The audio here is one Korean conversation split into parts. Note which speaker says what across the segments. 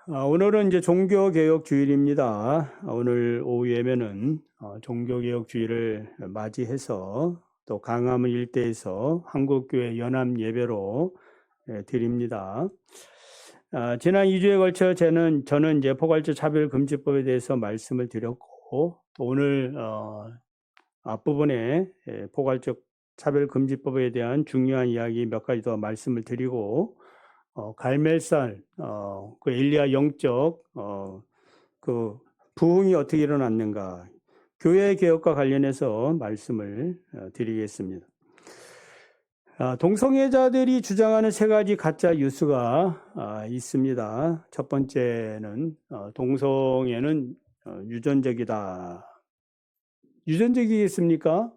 Speaker 1: 오늘은 이제 종교개혁 주일입니다. 오늘 오후 예배는 종교개혁 주일을 맞이해서 또 강화문 일대에서 한국교회 연합 예배로 드립니다. 지난 2주에 걸쳐 저는 이제 포괄적 차별금지법에 대해서 말씀을 드렸고, 또 오늘 앞부분에 포괄적 차별금지법에 대한 중요한 이야기 몇 가지 더 말씀을 드리고, 갈멜살, 그 엘리야 영적, 그 부흥이 어떻게 일어났는가, 교회 개혁과 관련해서 말씀을 드리겠습니다. 동성애자들이 주장하는 세 가지 가짜 뉴스가 있습니다. 첫 번째는 동성애는 유전적이다. 유전적이겠습니까?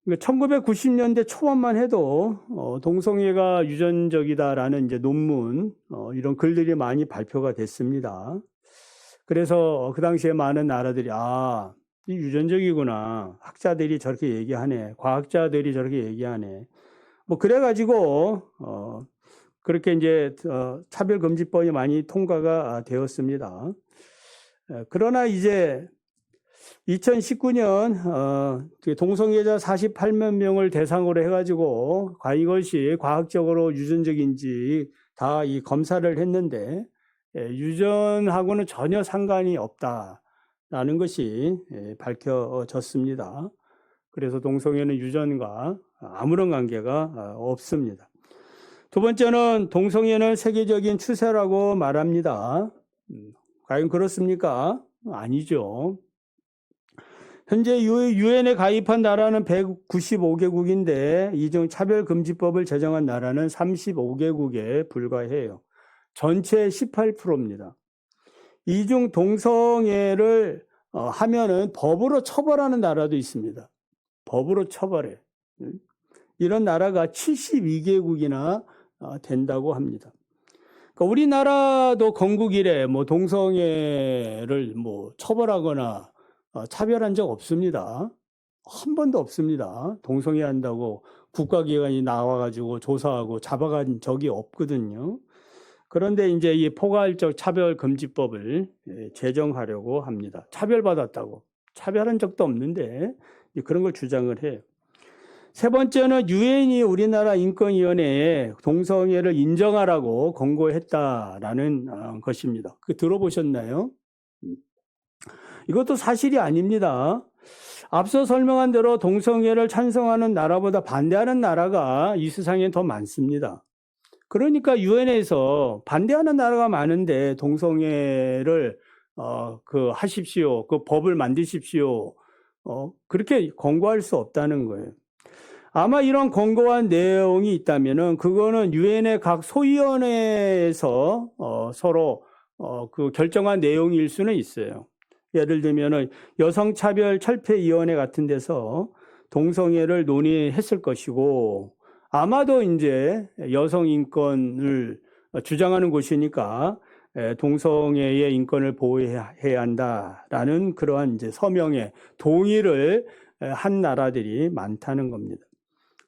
Speaker 1: 1990년대 초반만 해도 동성애가 유전적이다라는 이제 논문, 이런 글들이 많이 발표가 됐습니다. 그래서 그 당시에 많은 나라들이 이 유전적이구나, 학자들이 저렇게 얘기하네, 과학자들이 저렇게 얘기하네, 뭐 그래가지고 그렇게 이제 차별금지법이 많이 통과가 되었습니다. 그러나 이제 2019년 동성애자 48만 명을 대상으로 해가지고 과연 이것이 과학적으로 유전적인지 다 이 검사를 했는데 유전하고는 전혀 상관이 없다라는 것이 밝혀졌습니다. 그래서 동성애는 유전과 아무런 관계가 없습니다. 두 번째는 동성애는 세계적인 추세라고 말합니다. 과연 그렇습니까? 아니죠. 현재 유엔에 가입한 나라는 195개국인데 이중 차별금지법을 제정한 나라는 35개국에 불과해요. 전체 18%입니다. 이중 동성애를 하면은 법으로 처벌하는 나라도 있습니다. 법으로 처벌해. 이런 나라가 72개국이나 된다고 합니다. 그러니까 우리나라도 건국 이래 뭐 동성애를 뭐 처벌하거나 차별한 적 없습니다. 한 번도 없습니다. 동성애 한다고 국가기관이 나와가지고 조사하고 잡아간 적이 없거든요. 그런데 이제 이 포괄적 차별금지법을 제정하려고 합니다. 차별받았다고. 차별한 적도 없는데 그런 걸 주장을 해요. 세 번째는 유엔이 우리나라 인권위원회에 동성애를 인정하라고 권고했다라는 것입니다. 그 들어보셨나요? 이것도 사실이 아닙니다. 앞서 설명한 대로 동성애를 찬성하는 나라보다 반대하는 나라가 이 세상에 더 많습니다. 그러니까 유엔에서 반대하는 나라가 많은데 동성애를 하십시오, 그 법을 만드십시오, 그렇게 권고할 수 없다는 거예요. 아마 이런 권고한 내용이 있다면은 그거는 유엔의 각 소위원회에서 서로 그 결정한 내용일 수는 있어요. 예를 들면은 여성차별철폐위원회 같은 데서 동성애를 논의했을 것이고, 아마도 이제 여성 인권을 주장하는 곳이니까 동성애의 인권을 보호해야 한다라는 그러한 이제 서명에 동의를 한 나라들이 많다는 겁니다.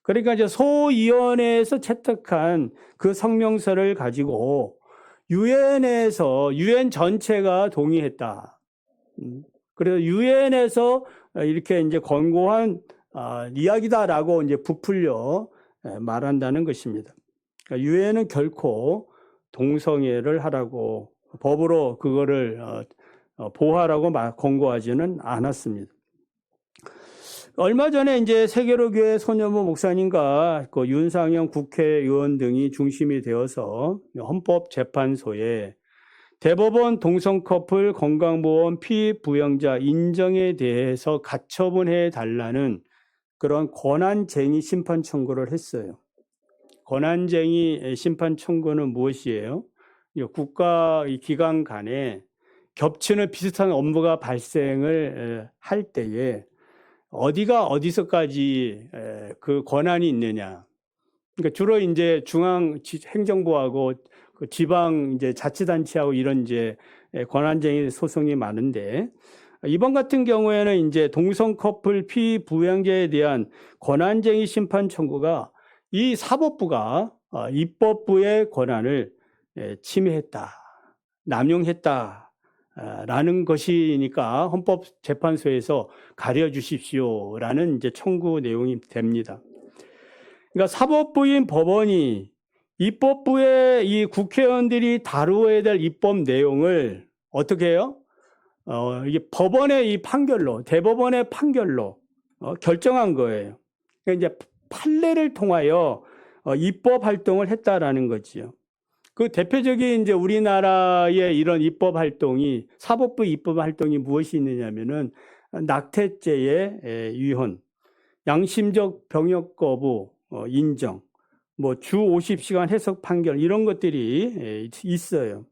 Speaker 1: 그러니까 이제 소위원회에서 채택한 그 성명서를 가지고 유엔에서 유엔 전체가 동의했다. 그래서 유엔에서 이렇게 이제 권고한 이야기다라고 이제 부풀려 말한다는 것입니다. 그러니까 유엔은 결코 동성애를 하라고 법으로 그거를 보호하라고 권고하지는 않았습니다. 얼마 전에 이제 세계로교회 손여보 목사님과 그 윤상현 국회의원 등이 중심이 되어서 헌법재판소에 대법원 동성 커플 건강보험 피부양자 인정에 대해서 가처분해 달라는 그런 권한쟁의 심판 청구를 했어요. 권한쟁의 심판 청구는 무엇이에요? 국가 기관 간에 겹치는 비슷한 업무가 발생을 할 때에 어디가 어디서까지 그 권한이 있느냐. 그러니까 주로 이제 중앙 행정부하고 그 지방 이제 자치단체하고 이런 이제 권한쟁의 소송이 많은데, 이번 같은 경우에는 이제 동성 커플 피부양자에 대한 권한쟁의 심판 청구가 이 사법부가 입법부의 권한을 침해했다, 남용했다 라는 것이니까 헌법재판소에서 가려주십시오라는 이제 청구 내용이 됩니다. 그러니까 사법부인 법원이 입법부의 이 국회의원들이 다루어야 될 입법 내용을 어떻게 해요? 이게 법원의 이 판결로, 대법원의 판결로 결정한 거예요. 그러니까 이제 판례를 통하여 입법 활동을 했다라는 거지요. 그 대표적인 이제 우리나라의 이런 입법 활동이, 사법부 입법 활동이 무엇이 있느냐면은 낙태죄의 위헌, 양심적 병역 거부 인정, 뭐 주 50시간 해석 판결 이런 것들이 있어요.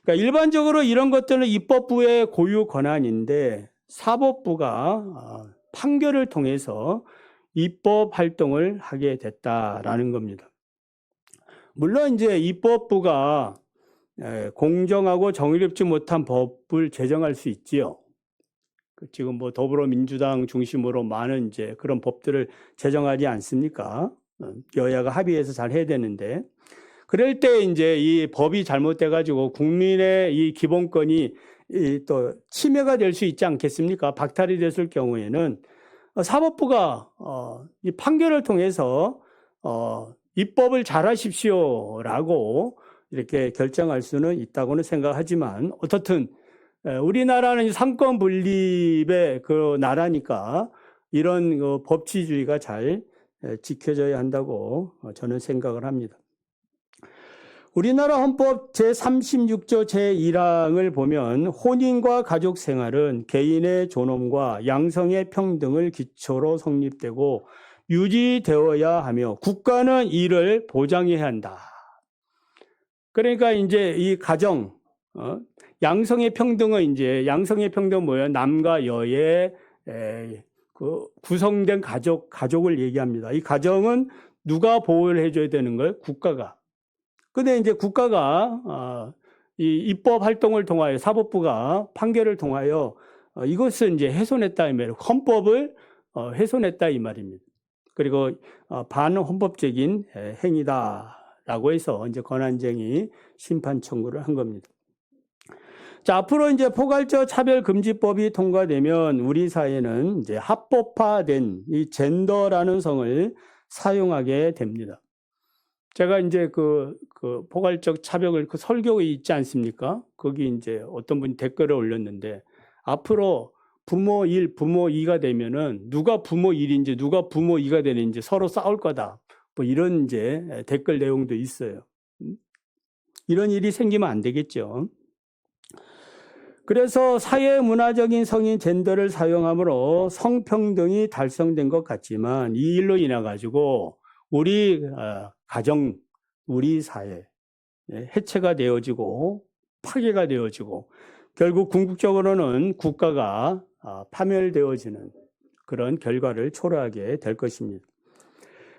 Speaker 1: 그러니까 일반적으로 이런 것들은 입법부의 고유 권한인데 사법부가 판결을 통해서 입법 활동을 하게 됐다라는 겁니다. 물론 이제 입법부가 공정하고 정의롭지 못한 법을 제정할 수 있지요. 지금 뭐 더불어민주당 중심으로 많은 이제 그런 법들을 제정하지 않습니까? 여야가 합의해서 잘 해야 되는데, 그럴 때 이제 이 법이 잘못돼 가지고 국민의 이 기본권이 또 침해가 될 수 있지 않겠습니까? 박탈이 됐을 경우에는 사법부가 이 판결을 통해서 입법을 잘하십시오라고 이렇게 결정할 수는 있다고는 생각하지만, 어떻든 우리나라는 삼권 분립의 그 나라니까 이런 법치주의가 잘 지켜져야 한다고 저는 생각을 합니다. 우리나라 헌법 제36조 제1항을 보면 혼인과 가족 생활은 개인의 존엄과 양성의 평등을 기초로 성립되고 유지되어야 하며 국가는 이를 보장해야 한다. 그러니까 이제 이 가정, 양성의 평등은 이제 양성의 평등은 뭐예요? 남과 여의 그 구성된 가족을 얘기합니다. 이 가정은 누가 보호를 해줘야 되는 거예요? 국가가. 근데 이제 국가가 이 입법 활동을 통하여 사법부가 판결을 통하여 이것을 이제 훼손했다 이 말이에요. 헌법을 훼손했다 이 말입니다. 그리고 반헌법적인 행위다라고 해서 이제 권한쟁의 심판 청구를 한 겁니다. 자, 앞으로 이제 포괄적 차별금지법이 통과되면 우리 사회는 이제 합법화된 이 젠더라는 성을 사용하게 됩니다. 제가 이제 그 포괄적 차별을 그 설교에 있지 않습니까? 거기 이제 어떤 분이 댓글을 올렸는데, 앞으로 부모 1, 부모 2가 되면은 누가 부모 1인지 누가 부모 2가 되는지 서로 싸울 거다. 뭐 이런 이제 댓글 내용도 있어요. 이런 일이 생기면 안 되겠죠. 그래서 사회 문화적인 성인 젠더를 사용함으로 성평등이 달성된 것 같지만, 이 일로 인해 가지고 우리 가정, 우리 사회 해체가 되어지고 파괴가 되어지고 결국 궁극적으로는 국가가 파멸되어지는 그런 결과를 초래하게 될 것입니다.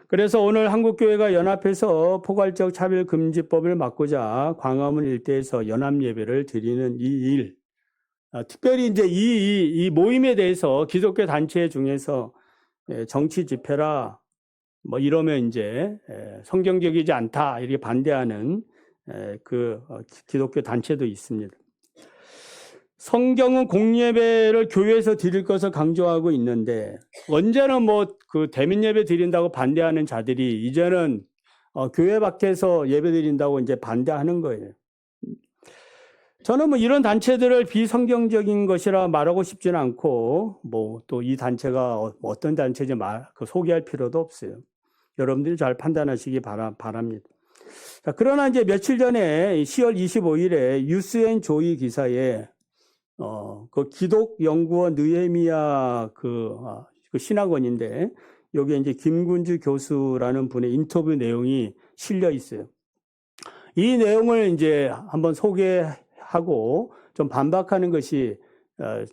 Speaker 1: 그래서 오늘 한국교회가 연합해서 포괄적 차별금지법을 막고자 광화문 일대에서 연합예배를 드리는 이 일, 특별히 이제 이 모임에 대해서 기독교 단체 중에서 정치 집회라 뭐 이러면 이제 성경적이지 않다 이렇게 반대하는 그 기독교 단체도 있습니다. 성경은 공예배를 교회에서 드릴 것을 강조하고 있는데, 언제는 뭐 그 대면 예배 드린다고 반대하는 자들이 이제는 교회 밖에서 예배 드린다고 이제 반대하는 거예요. 저는 뭐 이런 단체들을 비성경적인 것이라 말하고 싶지는 않고, 뭐 또 이 단체가 어떤 단체인지 소개할 필요도 없어요. 여러분들이 잘 판단하시기 바랍니다. 자, 그러나 이제 며칠 전에 10월 25일에 유스앤조이 기사에 그 기독연구원 느헤미야 그 신학원인데, 여기에 이제 김군주 교수라는 분의 인터뷰 내용이 실려 있어요. 이 내용을 이제 한번 소개하고 좀 반박하는 것이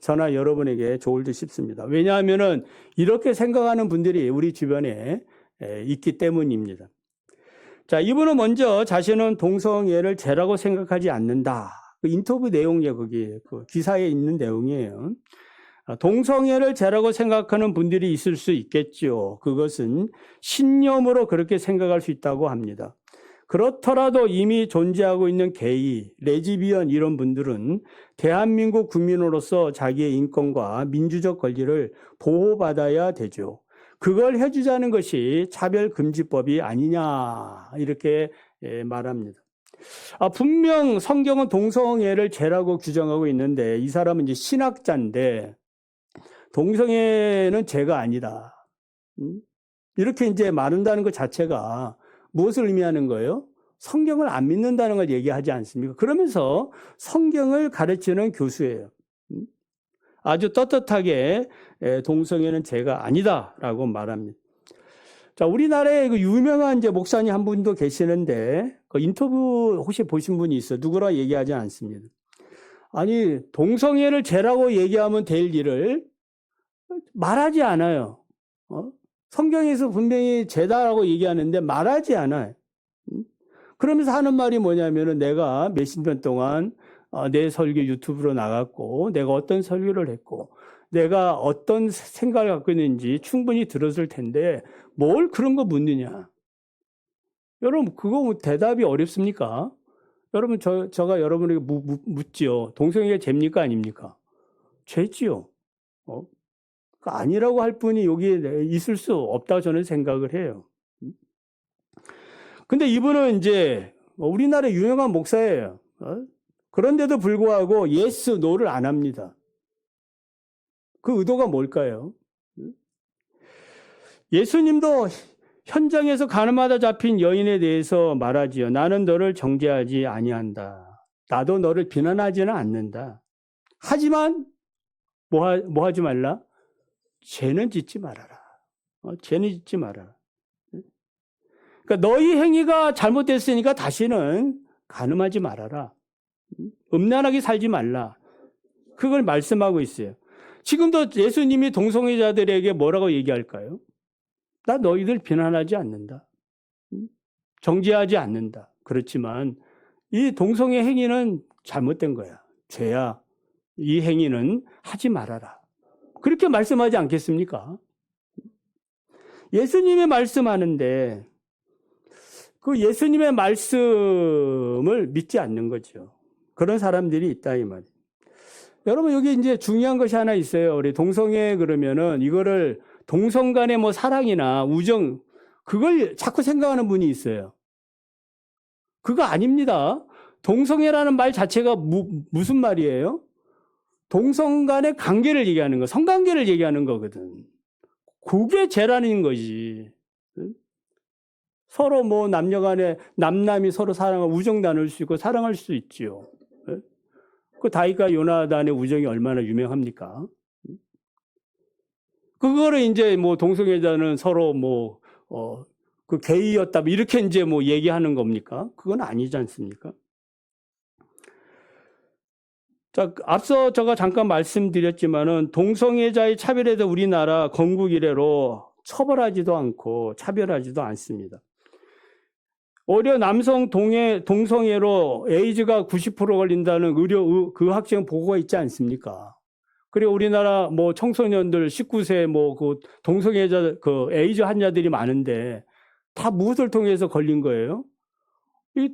Speaker 1: 저나 여러분에게 좋을 듯 싶습니다. 왜냐하면은 이렇게 생각하는 분들이 우리 주변에 있기 때문입니다. 자, 이분은 먼저 자신은 동성애를 죄라고 생각하지 않는다. 그 인터뷰 내용이 거기 그 기사에 있는 내용이에요. 동성애를 죄라고 생각하는 분들이 있을 수 있겠죠. 그것은 신념으로 그렇게 생각할 수 있다고 합니다. 그렇더라도 이미 존재하고 있는 게이, 레즈비언 이런 분들은 대한민국 국민으로서 자기의 인권과 민주적 권리를 보호받아야 되죠. 그걸 해주자는 것이 차별금지법이 아니냐 이렇게 말합니다. 분명 성경은 동성애를 죄라고 규정하고 있는데 이 사람은 이제 신학자인데 동성애는 죄가 아니다. 이렇게 이제 말한다는 것 자체가 무엇을 의미하는 거예요? 성경을 안 믿는다는 걸 얘기하지 않습니까? 그러면서 성경을 가르치는 교수예요. 아주 떳떳하게 동성애는 죄가 아니다라고 말합니다. 자, 우리나라에 그 유명한 이제 목사님 한 분도 계시는데 그 인터뷰 혹시 보신 분이 있어요? 누구라 얘기하지 않습니다. 아니, 동성애를 죄라고 얘기하면 될 일을 말하지 않아요. 성경에서 분명히 죄다라고 얘기하는데 말하지 않아요. 그러면서 하는 말이 뭐냐면은 내가 몇십 년 동안 내 설교 유튜브로 나갔고 내가 어떤 설교를 했고 내가 어떤 생각을 갖고 있는지 충분히 들었을 텐데 뭘 그런 거 묻느냐. 여러분 그거 뭐 대답이 어렵습니까? 여러분 제가 여러분에게 묻지요. 동성애가 죄입니까 아닙니까? 죄지요. 아니라고 할 분이 여기에 있을 수 없다고 저는 생각을 해요. 근데 이분은 이제 우리나라 유명한 목사예요. 그런데도 불구하고 예스, 노를 안 합니다. 그 의도가 뭘까요? 예수님도 현장에서 가늠하다 잡힌 여인에 대해서 말하지요. 나는 너를 정죄하지 아니한다. 나도 너를 비난하지는 않는다. 하지만 뭐 하지 말라? 죄는 짓지 말아라. 죄는 짓지 말아라. 그러니까 너희 행위가 잘못됐으니까 다시는 간음하지 말아라. 음란하게 살지 말라. 그걸 말씀하고 있어요. 지금도 예수님이 동성애자들에게 뭐라고 얘기할까요? 나 너희들 비난하지 않는다. 정죄하지 않는다. 그렇지만 이 동성애 행위는 잘못된 거야. 죄야. 이 행위는 하지 말아라. 그렇게 말씀하지 않겠습니까? 예수님의 말씀하는데 그 예수님의 말씀을 믿지 않는 거죠. 그런 사람들이 있다 이 말이에요. 여러분 여기 이제 중요한 것이 하나 있어요. 우리 동성애 그러면은 이거를 동성 간의 뭐 사랑이나 우정 그걸 자꾸 생각하는 분이 있어요. 그거 아닙니다. 동성애라는 말 자체가 무슨 말이에요? 동성 간의 관계를 얘기하는 거, 성관계를 얘기하는 거거든. 그게 죄라는 거지. 서로 뭐 남녀 간에 남남이 서로 사랑하고 우정 나눌 수 있고 사랑할 수 있지요. 그 다윗과 요나단의 우정이 얼마나 유명합니까? 그거를 이제 뭐 동성애자는 서로 그 게이였다 이렇게 이제 뭐 얘기하는 겁니까? 그건 아니지 않습니까? 자, 앞서 제가 잠깐 말씀드렸지만은 동성애자의 차별에 대해 우리나라 건국 이래로 처벌하지도 않고 차별하지도 않습니다. 오히려 남성 동성애로 에이즈가 90% 걸린다는 그 학생 보고가 있지 않습니까? 그리고 우리나라 뭐 청소년들 19세 그 동성애자 그 에이즈 환자들이 많은데 다 무엇을 통해서 걸린 거예요? 이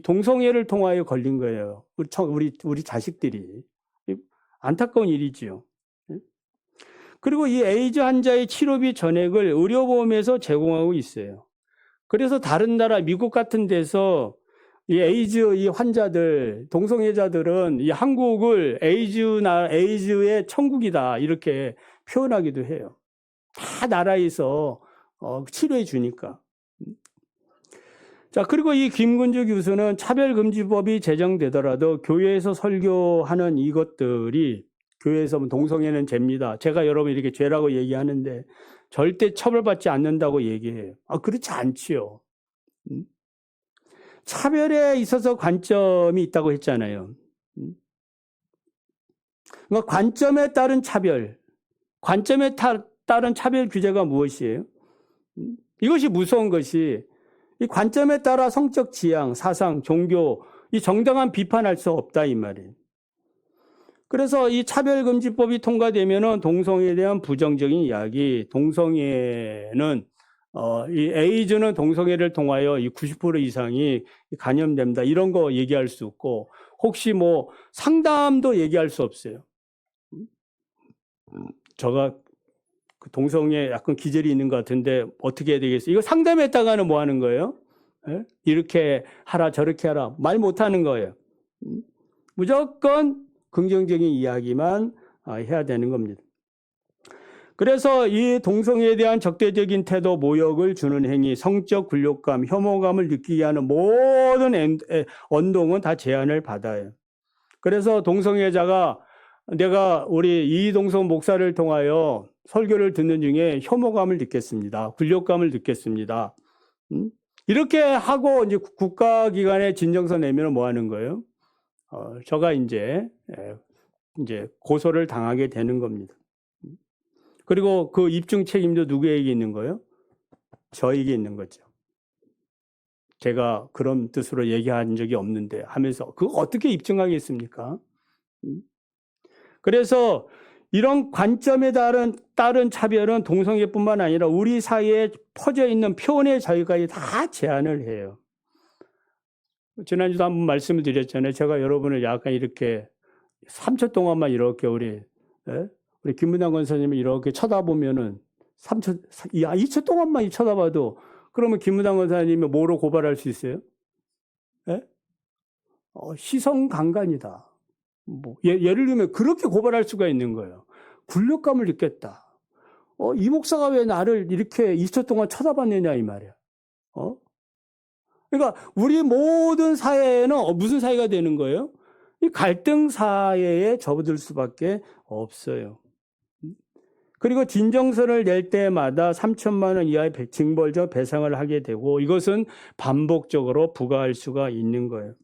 Speaker 1: 동성애를 통하여 걸린 거예요. 우리 자식들이. 안타까운 일이지요. 그리고 이 에이즈 환자의 치료비 전액을 의료보험에서 제공하고 있어요. 그래서 다른 나라 미국 같은 데서 이 에이즈 환자들, 동성애자들은 이 한국을 에이즈의 천국이다 이렇게 표현하기도 해요. 다 나라에서 치료해 주니까. 자, 그리고 이 김근주 교수는 차별금지법이 제정되더라도 교회에서 설교하는 이것들이 교회에서 동성애는 죄입니다. 제가 여러분 이렇게 죄라고 얘기하는데 절대 처벌받지 않는다고 얘기해요. 그렇지 않지요. 차별에 있어서 관점이 있다고 했잖아요. 그러니까 관점에 따른 차별, 관점에 따른 차별 규제가 무엇이에요? 이것이 무서운 것이 이 관점에 따라 성적 지향, 사상, 종교, 이 정당한 비판할 수 없다 이 말이에요. 그래서 이 차별금지법이 통과되면은 동성애에 대한 부정적인 이야기, 동성애는 이 에이즈는 동성애를 통하여 이 90% 이상이 감염된다. 이런 거 얘기할 수 없고, 혹시 뭐 상담도 얘기할 수 없어요. 제가 그 동성애 약간 기질이 있는 것 같은데 어떻게 해야 되겠어요? 이거 상담했다가는 뭐 하는 거예요? 예? 이렇게 하라 저렇게 하라 말 못하는 거예요. 무조건 긍정적인 이야기만 해야 되는 겁니다. 그래서 이 동성애에 대한 적대적인 태도, 모욕을 주는 행위, 성적 굴욕감, 혐오감을 느끼게 하는 모든 언동은 다 제한을 받아요. 그래서 동성애자가 내가 우리 이동성 목사를 통하여 설교를 듣는 중에 혐오감을 느꼈습니다. 굴욕감을 느꼈습니다. 이렇게 하고 이제 국가기관에 진정서 내면 뭐 하는 거예요? 저가 이제 고소를 당하게 되는 겁니다. 그리고 그 입증 책임도 누구에게 있는 거예요? 저에게 있는 거죠. 제가 그런 뜻으로 얘기한 적이 없는데 하면서 그거 어떻게 입증하겠습니까? 그래서 이런 관점에 따른 차별은 동성애뿐만 아니라 우리 사이에 퍼져 있는 표현의 자유까지 다 제한을 해요. 지난주도 한번 말씀을 드렸잖아요. 제가 여러분을 약간 이렇게 3초 동안만 이렇게 우리 김문당 권사님을 이렇게 쳐다보면은 2초 동안만 쳐다봐도 그러면 김문당 권사님이 뭐로 고발할 수 있어요? 시선 강간이다. 뭐 예를 들면 그렇게 고발할 수가 있는 거예요. 굴욕감을 느꼈다. 이 목사가 왜 나를 이렇게 2초 동안 쳐다봤느냐 이 말이야. 그러니까 우리 모든 사회에는 무슨 사회가 되는 거예요? 이 갈등 사회에 접어들 수밖에 없어요. 그리고 진정서를 낼 때마다 3천만 원 이하의 징벌적 배상을 하게 되고 이것은 반복적으로 부과할 수가 있는 거예요.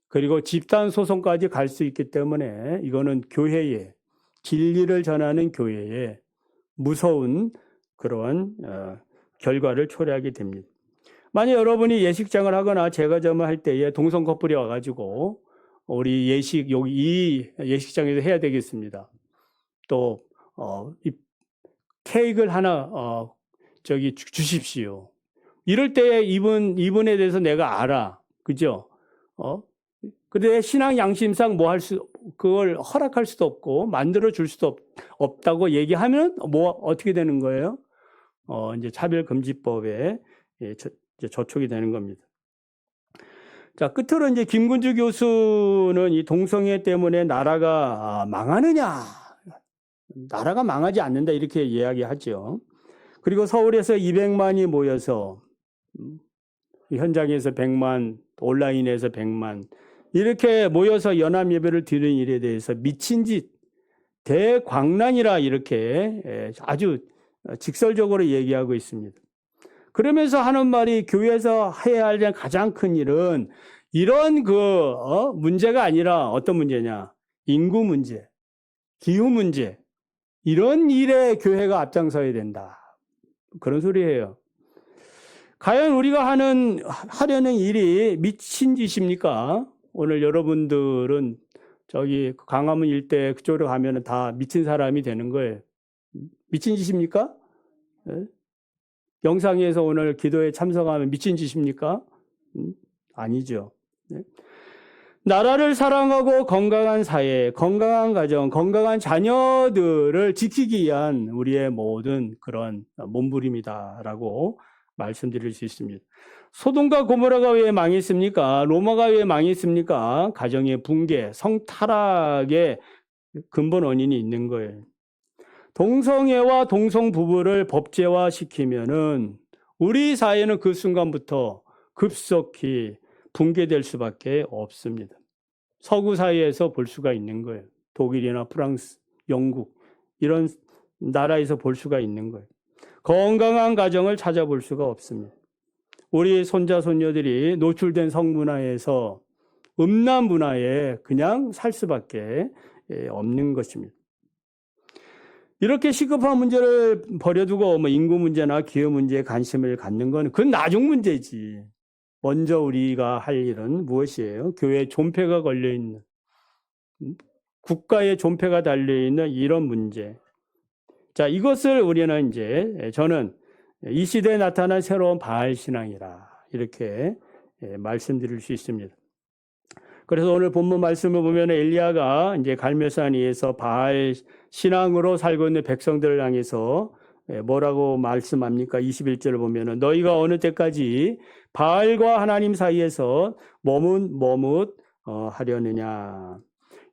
Speaker 1: 그리고 집단 소송까지 갈 수 있기 때문에 이거는 교회에 진리를 전하는 교회에 무서운 그런 결과를 초래하게 됩니다. 만약 여러분이 예식장을 하거나 제과점을 할 때에 동성 커플이 와가지고 우리 이 예식장에서 해야 되겠습니다. 또 이 케이크를 하나 주십시오. 이럴 때 이분에 대해서 내가 알아, 그죠? 근데 신앙 양심상 그걸 허락할 수도 없고 만들어 줄 수도 없다고 얘기하면 어떻게 되는 거예요? 이제 차별금지법에 이제 저촉이 되는 겁니다. 자, 끝으로 이제 김군주 교수는 이 동성애 때문에 나라가 망하느냐? 나라가 망하지 않는다 이렇게 이야기하죠. 그리고 서울에서 200만이 모여서 현장에서 100만, 온라인에서 100만 이렇게 모여서 연합 예배를 드리는 일에 대해서 미친 짓, 대광란이라 이렇게 아주 직설적으로 얘기하고 있습니다. 그러면서 하는 말이 교회에서 해야 할 가장 큰 일은 이런 문제가 아니라 어떤 문제냐? 인구 문제, 기후 문제, 이런 일에 교회가 앞장서야 된다. 그런 소리예요. 과연 우리가 하려는 일이 미친 짓입니까? 오늘 여러분들은 저기 광화문 일대 그쪽으로 가면 다 미친 사람이 되는 거예요. 미친 짓입니까? 네? 영상에서 오늘 기도에 참석하면 미친 짓입니까? 아니죠. 네? 나라를 사랑하고 건강한 사회, 건강한 가정, 건강한 자녀들을 지키기 위한 우리의 모든 그런 몸부림이다라고 말씀드릴 수 있습니다. 소돔과 고모라가 왜 망했습니까? 로마가 왜 망했습니까? 가정의 붕괴, 성타락의 근본 원인이 있는 거예요. 동성애와 동성부부를 법제화시키면은 우리 사회는 그 순간부터 급속히 붕괴될 수밖에 없습니다. 서구 사회에서 볼 수가 있는 거예요. 독일이나 프랑스, 영국 이런 나라에서 볼 수가 있는 거예요. 건강한 가정을 찾아볼 수가 없습니다. 우리 손자 손녀들이 노출된 성문화에서 음란 문화에 그냥 살 수밖에 없는 것입니다. 이렇게 시급한 문제를 버려두고 인구 문제나 기후 문제에 관심을 갖는 건 그건 나중 문제지. 먼저 우리가 할 일은 무엇이에요? 교회에 존폐가 걸려있는, 국가의 존폐가 달려있는 이런 문제. 자, 이것을 우리는 저는 이 시대에 나타난 새로운 바알 신앙이라 이렇게 말씀드릴 수 있습니다. 그래서 오늘 본문 말씀을 보면 엘리야가 이제 갈멜산 위에서 바알 신앙으로 살고 있는 백성들을 향해서 뭐라고 말씀합니까? 21절을 보면은 너희가 어느 때까지 바알과 하나님 사이에서 머뭇 하려느냐.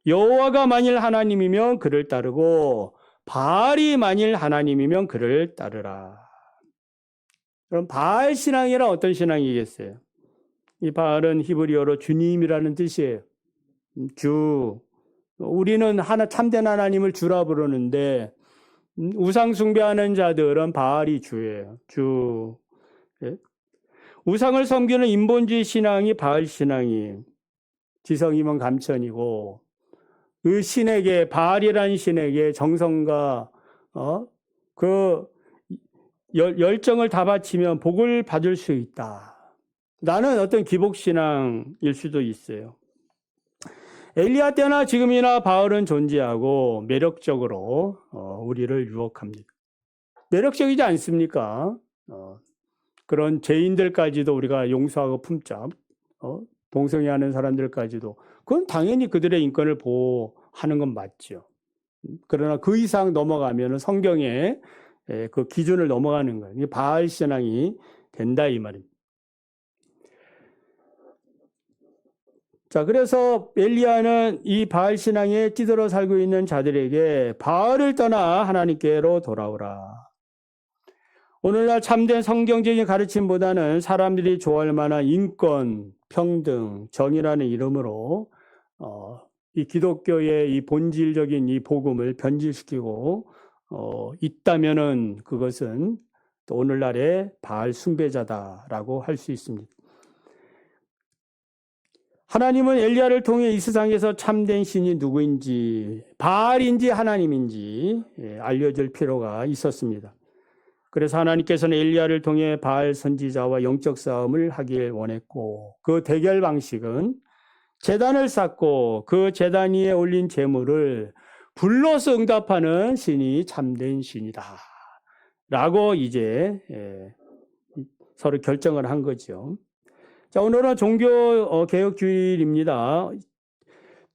Speaker 1: 여호와가 만일 하나님이면 그를 따르고 바알이 만일 하나님이면 그를 따르라. 그럼 바알 신앙이란 어떤 신앙이겠어요? 이 바알은 히브리어로 주님이라는 뜻이에요. 주. 우리는 참된 하나님을 주라 부르는데 우상 숭배하는 자들은 바알이 주예요. 주. 우상을 섬기는 인본주의 신앙이 바알 신앙이에요. 지성이면 감천이고 그 신에게 바알이라는 신에게 정성과 그 열정을 다 바치면 복을 받을 수 있다. 나는 어떤 기복신앙일 수도 있어요. 엘리야 때나 지금이나 바울은 존재하고 매력적으로 우리를 유혹합니다. 매력적이지 않습니까? 그런 죄인들까지도 우리가 용서하고 품자, 동성애하는 사람들까지도 그건 당연히 그들의 인권을 보호하는 건 맞죠. 그러나 그 이상 넘어가면 성경의 그 기준을 넘어가는 거예요. 이게 바알 신앙이 된다 이 말입니다. 자, 그래서 엘리야는 이 바알 신앙에 찌들어 살고 있는 자들에게 바알을 떠나 하나님께로 돌아오라. 오늘날 참된 성경적인 가르침보다는 사람들이 좋아할 만한 인권, 평등, 정의라는 이름으로 이 기독교의 이 본질적인 이 복음을 변질시키고 있다면은 그것은 또 오늘날의 바알 숭배자다라고 할 수 있습니다. 하나님은 엘리야를 통해 이 세상에서 참된 신이 누구인지 바알인지 하나님인지 알려줄 필요가 있었습니다. 그래서 하나님께서는 엘리야를 통해 바알 선지자와 영적 싸움을 하길 원했고 그 대결 방식은 제단을 쌓고 그 제단 위에 올린 제물을 불러서 응답하는 신이 참된 신이다 라고 이제 서로 결정을 한 거죠. 자, 오늘은 종교개혁주일입니다.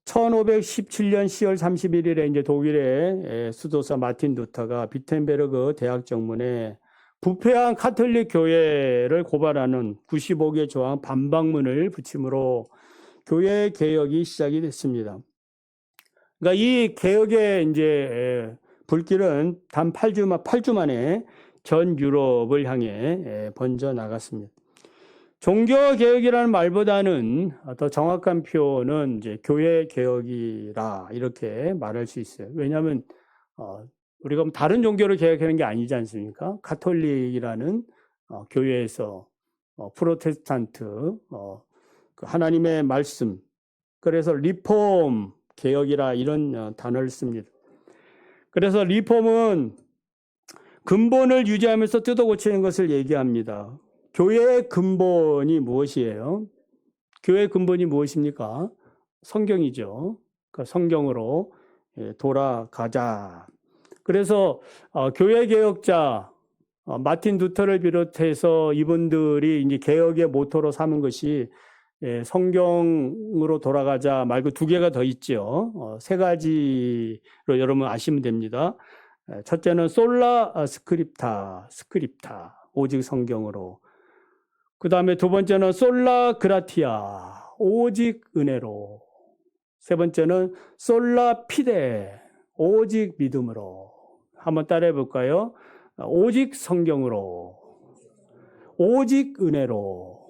Speaker 1: 1517년 10월 31일에 이제 독일의 수도사 마틴 루터가 비텐베르그 대학 정문에 부패한 카톨릭 교회를 고발하는 95개 조항 반박문을 붙임으로 교회 개혁이 시작이 됐습니다. 그러니까 이 개혁의 이제 불길은 단 8주 만에 전 유럽을 향해 번져 나갔습니다. 종교개혁이라는 말보다는 더 정확한 표현은 이제 교회개혁이라 이렇게 말할 수 있어요. 왜냐하면 우리가 다른 종교를 개혁하는 게 아니지 않습니까? 가톨릭이라는 교회에서 프로테스탄트, 그 하나님의 말씀, 그래서 리폼 개혁이라 이런 단어를 씁니다. 그래서 리폼은 근본을 유지하면서 뜯어 고치는 것을 얘기합니다. 교회의 근본이 무엇이에요? 교회의 근본이 무엇입니까? 성경이죠. 그러니까 성경으로 돌아가자. 그래서 교회 개혁자 마틴 루터를 비롯해서 이분들이 이제 개혁의 모토로 삼은 것이 성경으로 돌아가자 말고 두 개가 더 있죠. 세 가지로 여러분 아시면 됩니다. 첫째는 솔라 스크립타, 오직 성경으로. 그 다음에 두 번째는 솔라 그라티아, 오직 은혜로. 세 번째는 솔라 피데, 오직 믿음으로. 한번 따라해 볼까요? 오직 성경으로, 오직 은혜로,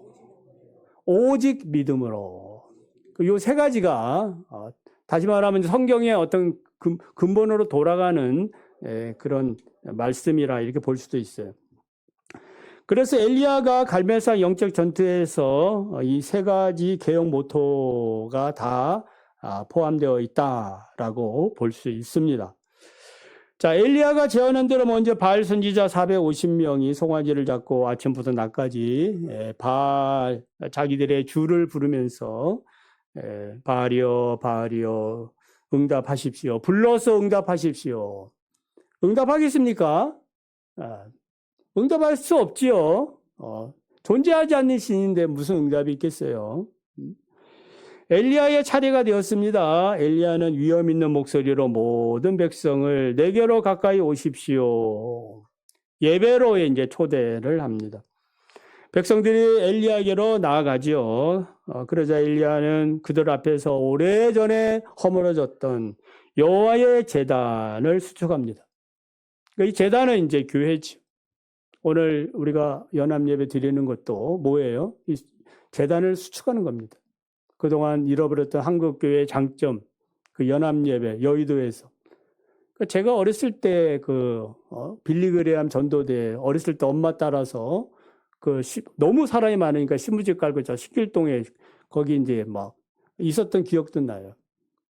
Speaker 1: 오직 믿음으로. 이 세 가지가 다시 말하면 성경의 어떤 근본으로 돌아가는 그런 말씀이라 이렇게 볼 수도 있어요. 그래서 엘리야가 갈멜산 영적 전투에서 이 세 가지 개혁 모토가 다 포함되어 있다라고 볼 수 있습니다. 자, 엘리야가 제안한 대로 먼저 바알 선지자 450명이 송아지를 잡고 아침부터 낮까지 바알 자기들의 주를 부르면서 바알이여 바알이여 응답하십시오. 불러서 응답하십시오. 응답하겠습니까? 응답할 수 없지요. 존재하지 않는 신인데 무슨 응답이 있겠어요. 엘리야의 차례가 되었습니다. 엘리야는 위험 있는 목소리로 모든 백성을 내게로 가까이 오십시오. 예배로 이제 초대를 합니다. 백성들이 엘리야에게로 나아가지요. 그러자 엘리야는 그들 앞에서 오래전에 허물어졌던 여호와의 제단을 수축합니다. 이 제단은 이제 교회죠. 오늘 우리가 연합예배 드리는 것도 뭐예요? 이 제단을 수축하는 겁니다. 그동안 잃어버렸던 한국교회의 장점, 그 연합예배, 여의도에서. 제가 어렸을 때 빌리그레암 전도대, 어렸을 때 엄마 따라서 너무 사람이 많으니까 신부집 깔고 저 식길동에 거기 이제 막 있었던 기억도 나요.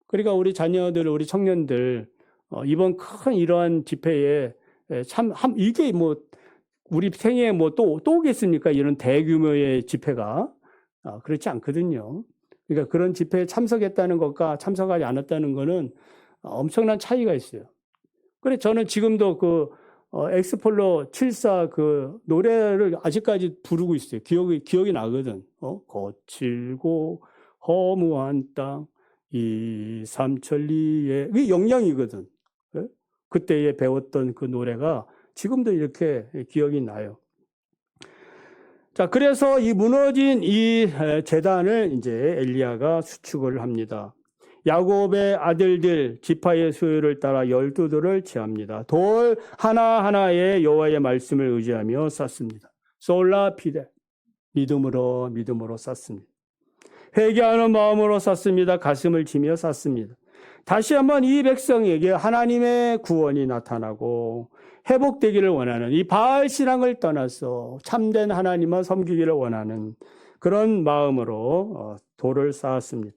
Speaker 1: 그러니까 우리 자녀들, 우리 청년들, 이번 큰 이러한 집회에 이게 뭐, 우리 생애에 뭐 또 오겠습니까? 이런 대규모의 집회가. 그렇지 않거든요. 그러니까 그런 집회에 참석했다는 것과 참석하지 않았다는 것은 엄청난 차이가 있어요. 그래, 저는 지금도 엑스폴로 74 노래를 아직까지 부르고 있어요. 기억이 나거든. 거칠고 허무한 땅, 이 삼천리에, 그게 영양이거든. 그때에 배웠던 그 노래가 지금도 이렇게 기억이 나요. 자, 그래서 이 무너진 이 제단을 이제 엘리야가 수축을 합니다. 야곱의 아들들 지파의 수요를 따라 12돌을 취합니다. 돌 하나하나에 여호와의 말씀을 의지하며 쌓습니다. 솔라 피데, 믿음으로 쌓습니다. 회개하는 마음으로 쌓습니다. 가슴을 치며 쌓습니다. 다시 한번 이 백성에게 하나님의 구원이 나타나고 회복되기를 원하는, 이 바알 신앙을 떠나서 참된 하나님만 섬기기를 원하는 그런 마음으로 돌을 쌓았습니다.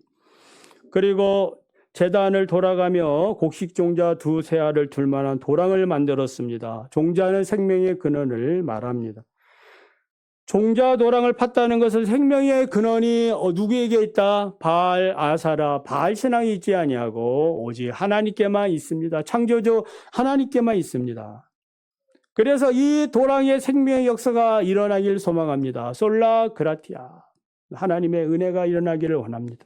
Speaker 1: 그리고 제단을 돌아가며 곡식 종자 2세 알을 둘 만한 도랑을 만들었습니다. 종자는 생명의 근원을 말합니다. 종자 도랑을 팠다는 것은 생명의 근원이 누구에게 있다? 바알 아사라, 바알 신앙이 있지 아니하고 오직 하나님께만 있습니다. 창조주 하나님께만 있습니다. 그래서 이 도랑의 생명의 역사가 일어나길 소망합니다. 솔라 그라티아, 하나님의 은혜가 일어나기를 원합니다.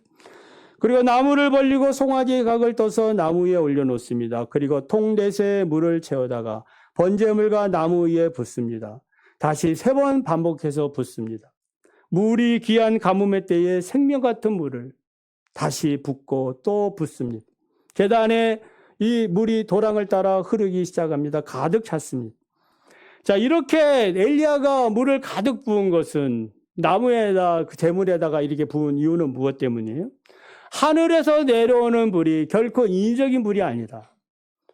Speaker 1: 그리고 나무를 벌리고 송아지의 각을 떠서 나무 위에 올려놓습니다. 그리고 통대새에 물을 채우다가 번제물과 나무 위에 붓습니다. 다시 3번 반복해서 붓습니다. 물이 귀한 가뭄의 때에 생명 같은 물을 다시 붓고 또 붓습니다. 제단에 이 물이 도랑을 따라 흐르기 시작합니다. 가득 찼습니다. 자, 이렇게 엘리야가 물을 가득 부은 것은 나무에다, 그 재물에다가 이렇게 부은 이유는 무엇 때문이에요? 하늘에서 내려오는 불이 결코 인위적인 불이 아니다.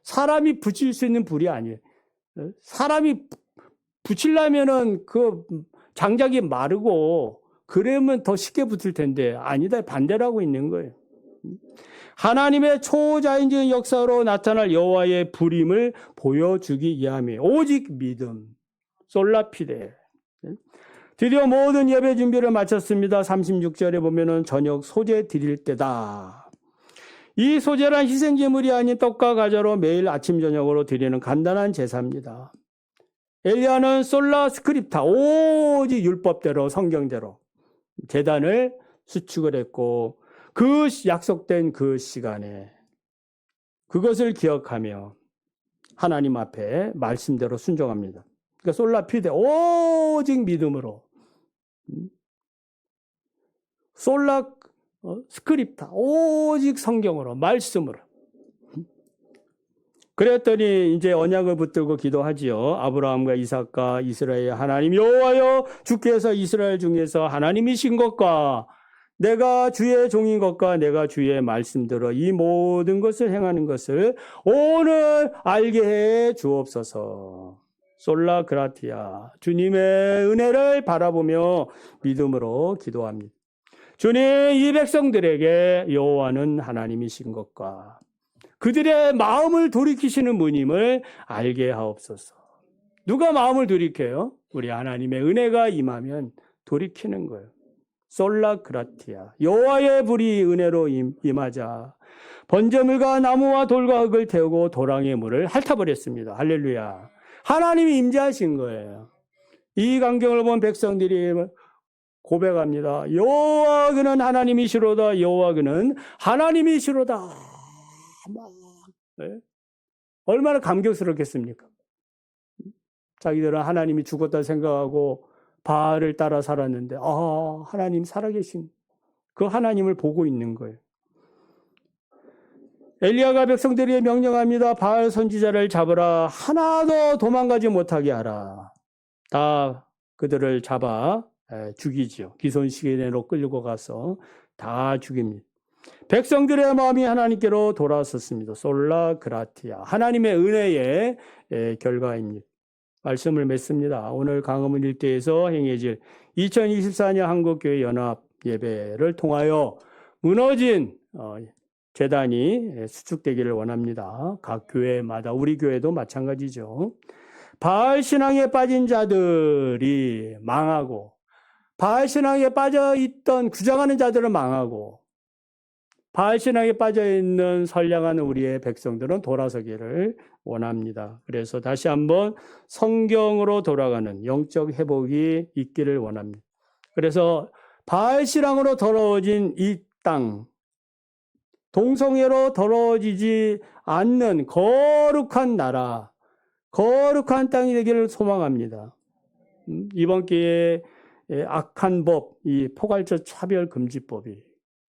Speaker 1: 사람이 붙일 수 있는 불이 아니에요. 사람이 붙이려면은 그 장작이 마르고 그러면 더 쉽게 붙을 텐데 아니다. 반대라고 있는 거예요. 하나님의 초자연적인 역사로 나타날 여호와의 불임을 보여주기 위함이에요. 오직 믿음. 솔라피데. 드디어 모든 예배 준비를 마쳤습니다. 36절에 보면은 저녁 소제 드릴 때다. 이 소제란 희생제물이 아닌 떡과 과자로 매일 아침 저녁으로 드리는 간단한 제사입니다. 엘리야는 솔라 스크립타, 오직 율법대로 성경대로 제단을 수축을 했고 그 약속된 그 시간에 그것을 기억하며 하나님 앞에 말씀대로 순종합니다. 그러니까 솔라 피데, 오직 믿음으로, 솔라 스크립타, 오직 성경으로, 말씀으로. 그랬더니 이제 언약을 붙들고 기도하지요. 아브라함과 이삭과 이스라엘의 하나님 여호와여, 주께서 이스라엘 중에서 하나님이신 것과 내가 주의 종인 것과 내가 주의 말씀대로 이 모든 것을 행하는 것을 오늘 알게 해 주옵소서. 솔라 그라티아, 주님의 은혜를 바라보며 믿음으로 기도합니다. 주님, 이 백성들에게 여호와는 하나님이신 것과 그들의 마음을 돌이키시는 분임을 알게 하옵소서. 누가 마음을 돌이켜요? 우리 하나님의 은혜가 임하면 돌이키는 거예요. 솔라 그라티아, 여호와의 불이 은혜로 임하자 번제물과 나무와 돌과 흙을 태우고 도랑의 물을 핥아버렸습니다. 할렐루야. 하나님이 임재하신 거예요. 이 광경을 본 백성들이 고백합니다. 여호와 그는 하나님이시로다. 여호와 그는 하나님이시로다. 네? 얼마나 감격스럽겠습니까? 자기들은 하나님이 죽었다 생각하고 바알을 따라 살았는데 하나님 살아계신 그 하나님을 보고 있는 거예요. 엘리야가 백성들에게 명령합니다. 바알 선지자를 잡으라. 하나도 도망가지 못하게 하라. 다 그들을 잡아 죽이지요. 기손시계로 끌고 가서 다 죽입니다. 백성들의 마음이 하나님께로 돌아섰습니다. 솔라 그라티아. 하나님의 은혜의 결과입니다. 말씀을 맺습니다. 오늘 강화문 일대에서 행해질 2024년 한국교회 연합 예배를 통하여 무너진 재단이 수축되기를 원합니다. 각 교회마다, 우리 교회도 마찬가지죠. 바알 신앙에 빠진 자들이 망하고, 바알 신앙에 빠져있던 구장하는 자들은 망하고, 바알 신앙에 빠져있는 선량한 우리의 백성들은 돌아서기를 원합니다. 그래서 다시 한번 성경으로 돌아가는 영적 회복이 있기를 원합니다. 그래서 바알 신앙으로 더러워진 이 땅, 동성애로 더러워지지 않는 거룩한 나라, 거룩한 땅이 되기를 소망합니다. 이번 기회에 악한 법, 이 포괄적 차별금지법이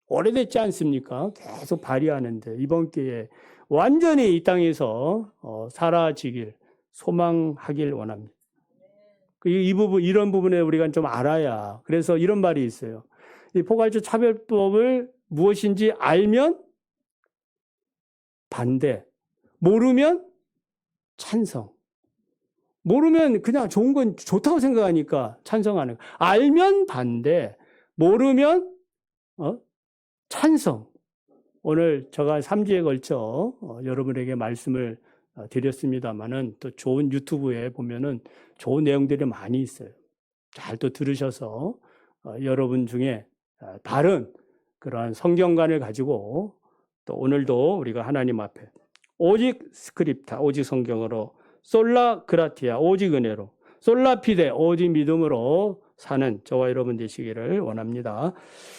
Speaker 1: 오래됐지 않습니까? 계속 발의하는데 이번 기회에 완전히 이 땅에서 사라지길 소망하길 원합니다. 이 부분, 이런 부분에 우리가 좀 알아야. 그래서 이런 말이 있어요. 이 포괄적 차별법을 무엇인지 알면 반대, 모르면 찬성. 모르면 그냥 좋은 건 좋다고 생각하니까 찬성하는 거. 알면 반대, 모르면 찬성. 오늘 제가 3주에 걸쳐 여러분에게 말씀을 드렸습니다만은 또 좋은 유튜브에 보면은 좋은 내용들이 많이 있어요. 잘 또 들으셔서 여러분 중에 다른 그러한 성경관을 가지고 또 오늘도 우리가 하나님 앞에 오직 스크립타, 오직 성경으로, 솔라 그라티아, 오직 은혜로, 솔라 피데, 오직 믿음으로 사는 저와 여러분 되시기를 원합니다.